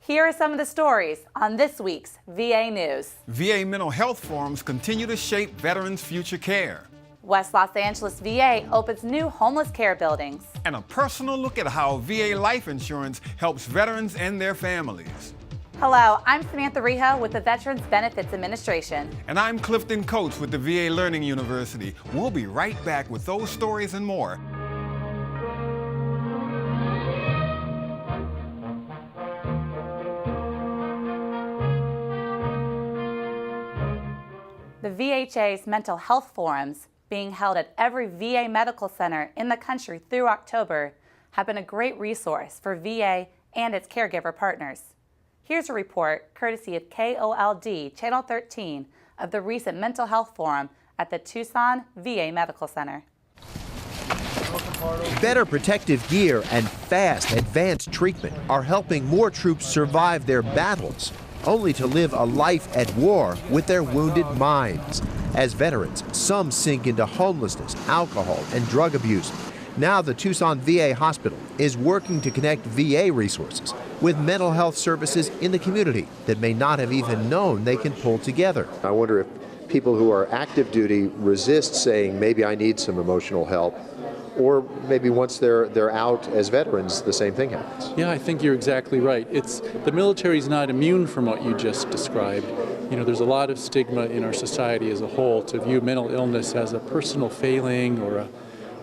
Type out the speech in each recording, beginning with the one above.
Here are some of the stories on this week's VA News. VA mental health forums continue to shape veterans' future care. West Los Angeles VA opens new homeless care buildings. And a personal look at how VA life insurance helps veterans and their families. Hello, I'm Samantha Rijo with the Veterans Benefits Administration. And I'm Clifton Coates with the VA Learning University. We'll be right back with those stories and more. The VHA's mental health forums, being held at every VA medical center in the country through October, have been a great resource for VA and its caregiver partners. Here's a report courtesy of KOLD Channel 13 of the recent mental health forum at the Tucson VA Medical Center. Better protective gear and fast, advanced treatment are helping more troops survive their battles, only to live a life at war with their wounded minds. As veterans, some sink into homelessness, alcohol, and drug abuse. Now the Tucson VA Hospital is working to connect VA resources with mental health services in the community that may not have even known they can pull together. I wonder if people who are active duty resist saying, maybe I need some emotional help, or maybe once they're out as veterans, the same thing happens. Yeah, I think you're exactly right. The military's not immune from what you just described. You know, there's a lot of stigma in our society as a whole to view mental illness as a personal failing or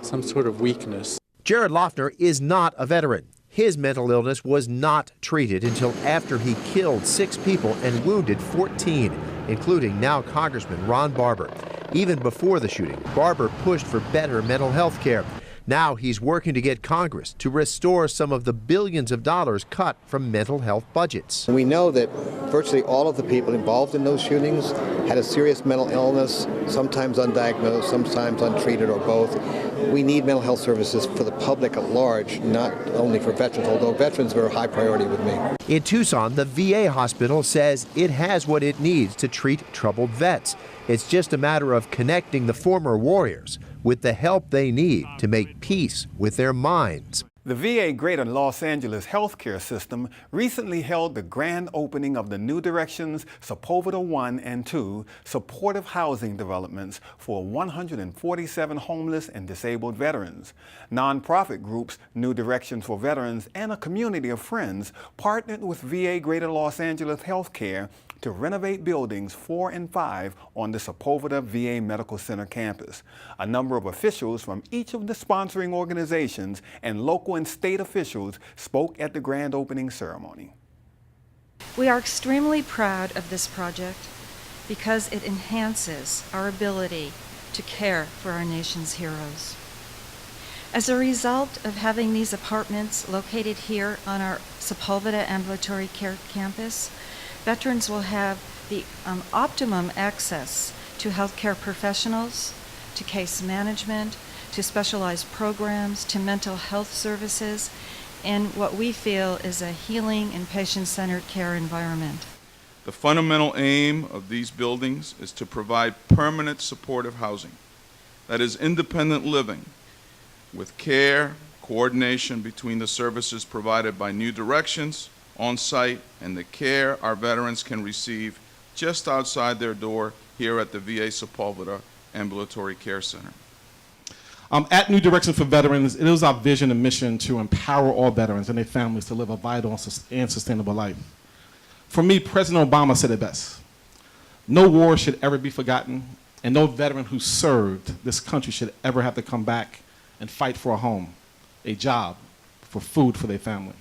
some sort of weakness. Jared Loeffner is not a veteran. His mental illness was not treated until after he killed 6 people and wounded 14, including now Congressman Ron Barber. Even before the shooting, Barber pushed for better mental health care. Now he's working to get Congress to restore some of the billions of dollars cut from mental health budgets. We know that virtually all of the people involved in those shootings had a serious mental illness, sometimes undiagnosed, sometimes untreated, or both. We need mental health services for the public at large, not only for veterans, although veterans are a high priority with me. In Tucson, the VA hospital says it has what it needs to treat troubled vets. It's just a matter of connecting the former warriors with the help they need to make peace with their minds. The VA Greater Los Angeles healthcare system recently held the grand opening of the New Directions Sepulveda 1 and 2 supportive housing developments for 147 homeless and disabled veterans. Nonprofit groups New Directions for Veterans and a community of friends partnered with VA Greater Los Angeles Healthcare to renovate buildings 4 and 5 on the Sepulveda VA Medical Center campus. A number of officials from each of the sponsoring organizations and local and state officials spoke at the grand opening ceremony. We are extremely proud of this project because it enhances our ability to care for our nation's heroes. As a result of having these apartments located here on our Sepulveda Ambulatory Care Campus, veterans will have the optimum access to healthcare professionals, to case management, to specialized programs, to mental health services, and what we feel is a healing and patient-centered care environment. The fundamental aim of these buildings is to provide permanent supportive housing that is independent living with care, coordination between the services provided by New Directions on site and the care our veterans can receive just outside their door here at the VA Sepulveda Ambulatory Care Center. At New Directions for Veterans, it is our vision and mission to empower all veterans and their families to live a vital and sustainable life. For me, President Obama said it best. No war should ever be forgotten, and no veteran who served this country should ever have to come back and fight for a home, a job, for food for their family.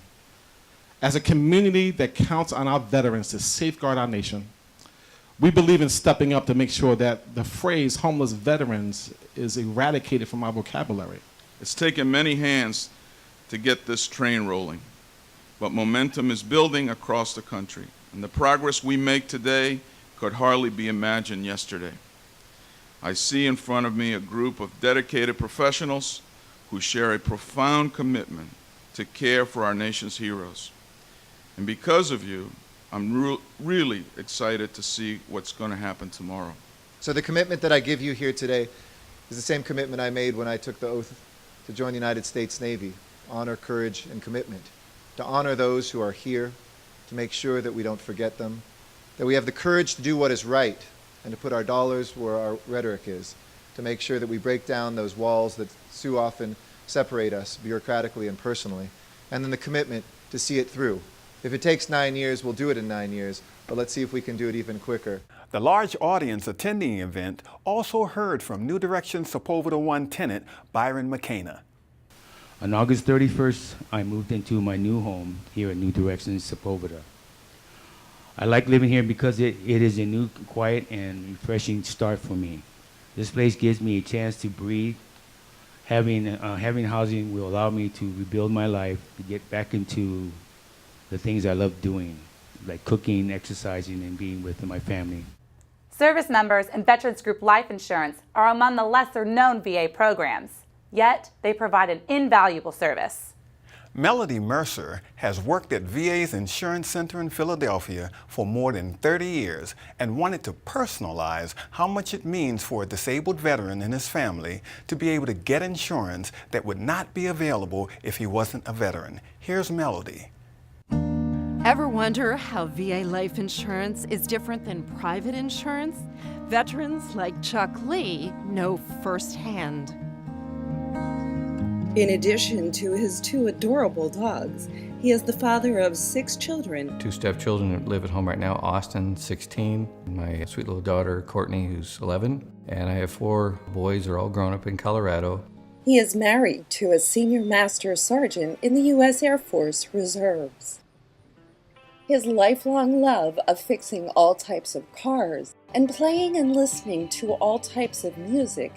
As a community that counts on our veterans to safeguard our nation, we believe in stepping up to make sure that the phrase homeless veterans is eradicated from our vocabulary. It's taken many hands to get this train rolling, but momentum is building across the country, and the progress we make today could hardly be imagined yesterday. I see in front of me a group of dedicated professionals who share a profound commitment to care for our nation's heroes. And because of you, I'm really excited to see what's going to happen tomorrow. So the commitment that I give you here today is the same commitment I made when I took the oath to join the United States Navy: honor, courage, and commitment. To honor those who are here to make sure that we don't forget them, that we have the courage to do what is right and to put our dollars where our rhetoric is, to make sure that we break down those walls that so often separate us bureaucratically and personally, and then the commitment to see it through. If it takes 9 years, we'll do it in 9 years, but let's see if we can do it even quicker. The large audience attending the event also heard from New Direction Sepulveda 1 tenant Byron McKenna. On August 31st, I moved into my new home here at New Direction Sepulveda. I like living here because it is a new, quiet, and refreshing start for me. This place gives me a chance to breathe. Having housing will allow me to rebuild my life, to get back into the things I love doing, like cooking, exercising, and being with my family. Service members and Veterans Group Life Insurance are among the lesser-known VA programs, yet they provide an invaluable service. Melody Mercer has worked at VA's Insurance Center in Philadelphia for more than 30 years and wanted to personalize how much it means for a disabled veteran and his family to be able to get insurance that would not be available if he wasn't a veteran. Here's Melody. Ever wonder how VA life insurance is different than private insurance? Veterans like Chuck Lee know firsthand. In addition to his 2 adorable dogs, he is the father of 6 children. 2 stepchildren that live at home right now, Austin, 16, my sweet little daughter, Courtney, who's 11, and I have 4 boys. They're all grown up in Colorado. He is married to a senior master sergeant in the U.S. Air Force Reserves. His lifelong love of fixing all types of cars and playing and listening to all types of music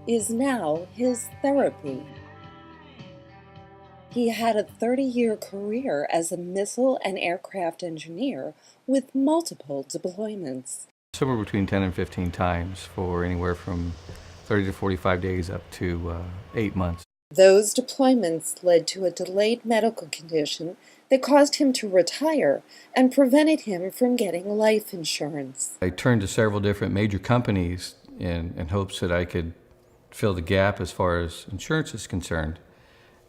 is now his therapy. He had a 30-year career as a missile and aircraft engineer with multiple deployments. Somewhere between 10 and 15 times for anywhere from 30 to 45 days up to 8 months. Those deployments led to a delayed medical condition that caused him to retire and prevented him from getting life insurance. I turned to several different major companies in hopes that I could fill the gap as far as insurance is concerned.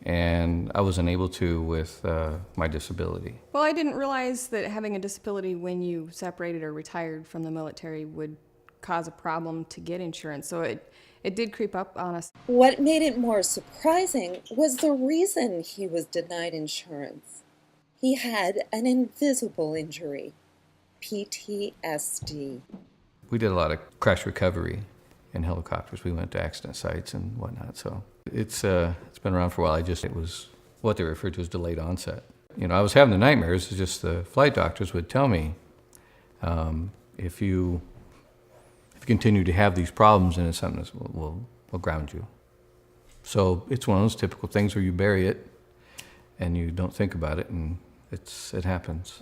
And I wasn't able to with my disability. Well, I didn't realize that having a disability when you separated or retired from the military would cause a problem to get insurance, so it did creep up on us. What made it more surprising was the reason he was denied insurance. He had an invisible injury, PTSD. We did a lot of crash recovery in helicopters. We went to accident sites and whatnot, so it's been around for a while. It was what they referred to as delayed onset. You know, I was having the nightmares. It's just the flight doctors would tell me, if you continue to have these problems, then it's something that will ground you. So it's one of those typical things where you bury it and you don't think about it, and it happens.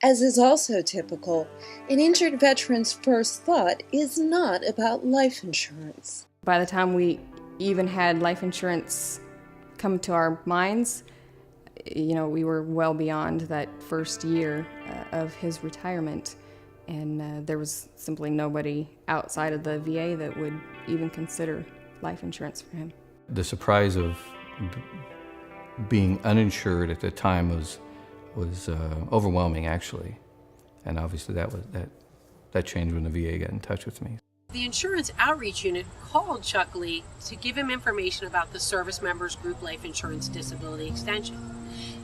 As is also typical, an injured veteran's first thought is not about life insurance. By the time we even had life insurance come to our minds, you know, we were well beyond that first year of his retirement, and there was simply nobody outside of the VA that would even consider life insurance for him. The surprise of being uninsured at the time was overwhelming, actually, and obviously that changed when the VA got in touch with me. The Insurance Outreach Unit called Chuck Lee to give him information about the Service Members Group Life Insurance Disability Extension.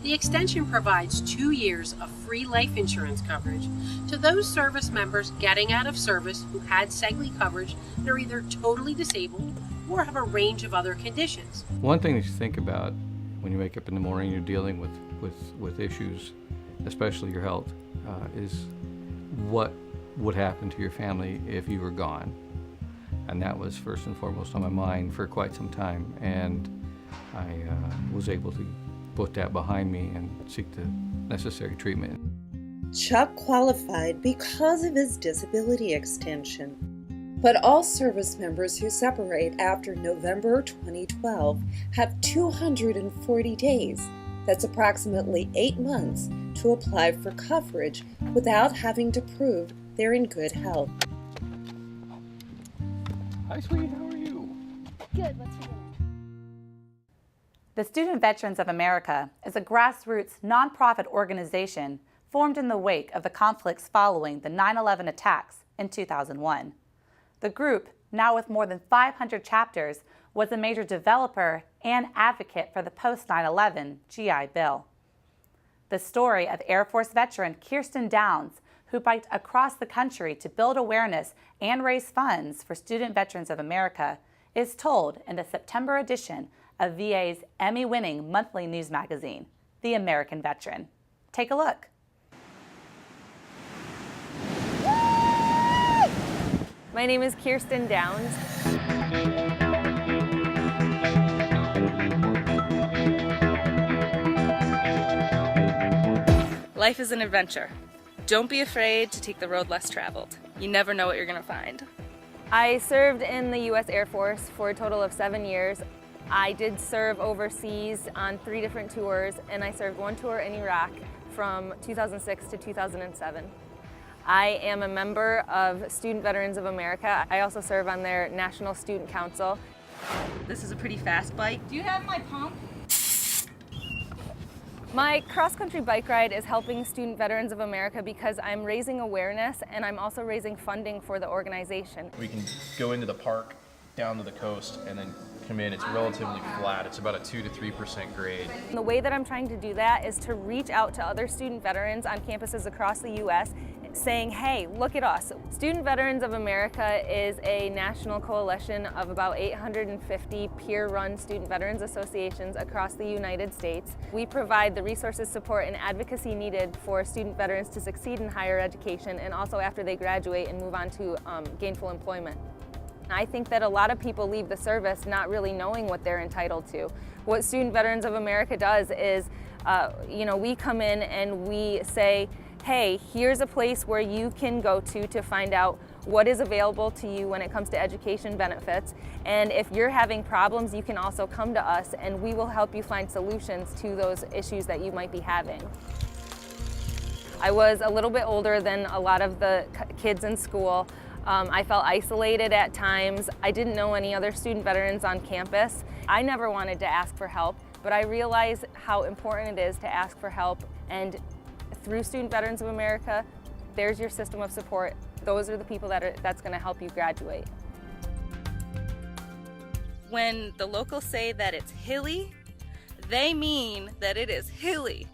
The extension provides 2 years of free life insurance coverage to those service members getting out of service who had SEGLI coverage and are either totally disabled or have a range of other conditions. One thing that you think about when you wake up in the morning, you're dealing with issues, especially your health, is what would happen to your family if you were gone. And that was first and foremost on my mind for quite some time, and I was able to put that behind me and seek the necessary treatment. Chuck qualified because of his disability extension. But all service members who separate after November 2012 have 240 days, that's approximately 8 months, to apply for coverage without having to prove they're in good health. Hi, sweetie, how are you? Good, what's for dinner? The Student Veterans of America is a grassroots nonprofit organization formed in the wake of the conflicts following the 9/11 attacks in 2001. The group, now with more than 500 chapters, was a major developer and advocate for the post-9/11 GI Bill. The story of Air Force veteran Kirsten Downs, who biked across the country to build awareness and raise funds for Student Veterans of America, is told in the September edition of VA's Emmy-winning monthly news magazine, The American Veteran. Take a look. My name is Kirsten Downs. Life is an adventure. Don't be afraid to take the road less traveled. You never know what you're going to find. I served in the U.S. Air Force for a total of 7 years. I did serve overseas on 3 different tours, and I served 1 tour in Iraq from 2006 to 2007. I am a member of Student Veterans of America. I also serve on their National Student Council. This is a pretty fast bike. Do you have my pump? My cross-country bike ride is helping Student Veterans of America because I'm raising awareness and I'm also raising funding for the organization. We can go into the park, down to the coast, and then come in. It's relatively flat. It's about a 2 to 3% grade. And the way that I'm trying to do that is to reach out to other student veterans on campuses across the U.S. saying, hey, look at us. Student Veterans of America is a national coalition of about 850 peer-run student veterans associations across the United States. We provide the resources, support, and advocacy needed for student veterans to succeed in higher education and also after they graduate and move on to gainful employment. I think that a lot of people leave the service not really knowing what they're entitled to. What Student Veterans of America does is, we come in and we say, hey, here's a place where you can go to find out what is available to you when it comes to education benefits. And if you're having problems, you can also come to us and we will help you find solutions to those issues that you might be having. I was a little bit older than a lot of the kids in school. I felt isolated at times. I didn't know any other student veterans on campus. I never wanted to ask for help, but I realized how important it is to ask for help. And through Student Veterans of America, there's your system of support. Those are the people that's going to help you graduate. When the locals say that it's hilly, they mean that it is hilly.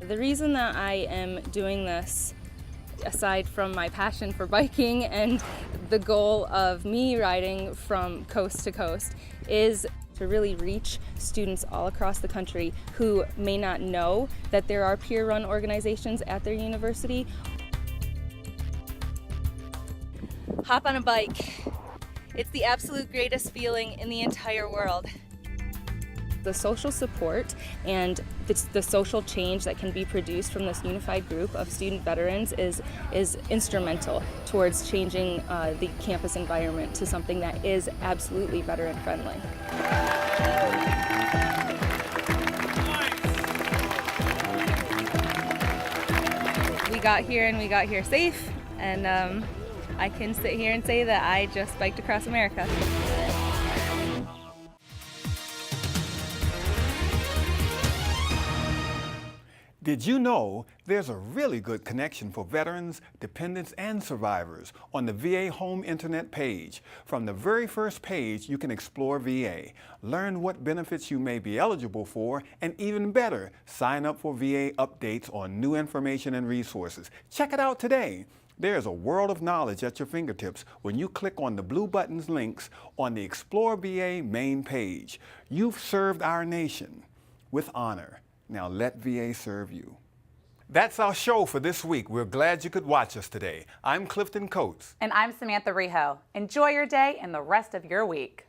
The reason that I am doing this, aside from my passion for biking and the goal of me riding from coast to coast, is to really reach students all across the country who may not know that there are peer-run organizations at their university. Hop on a bike. It's the absolute greatest feeling in the entire world. The social support and the social change that can be produced from this unified group of student veterans is instrumental towards changing the campus environment to something that is absolutely veteran friendly. We got here and we got here safe, and I can sit here and say that I just biked across America. Did you know there's a really good connection for veterans, dependents, and survivors on the VA Home Internet page? From the very first page, you can explore VA, learn what benefits you may be eligible for, and even better, sign up for VA updates on new information and resources. Check it out today. There's a world of knowledge at your fingertips when you click on the blue buttons links on the Explore VA main page. You've served our nation with honor. Now let VA serve you. That's our show for this week. We're glad you could watch us today. I'm Clifton Coates. And I'm Samantha Rijo. Enjoy your day and the rest of your week.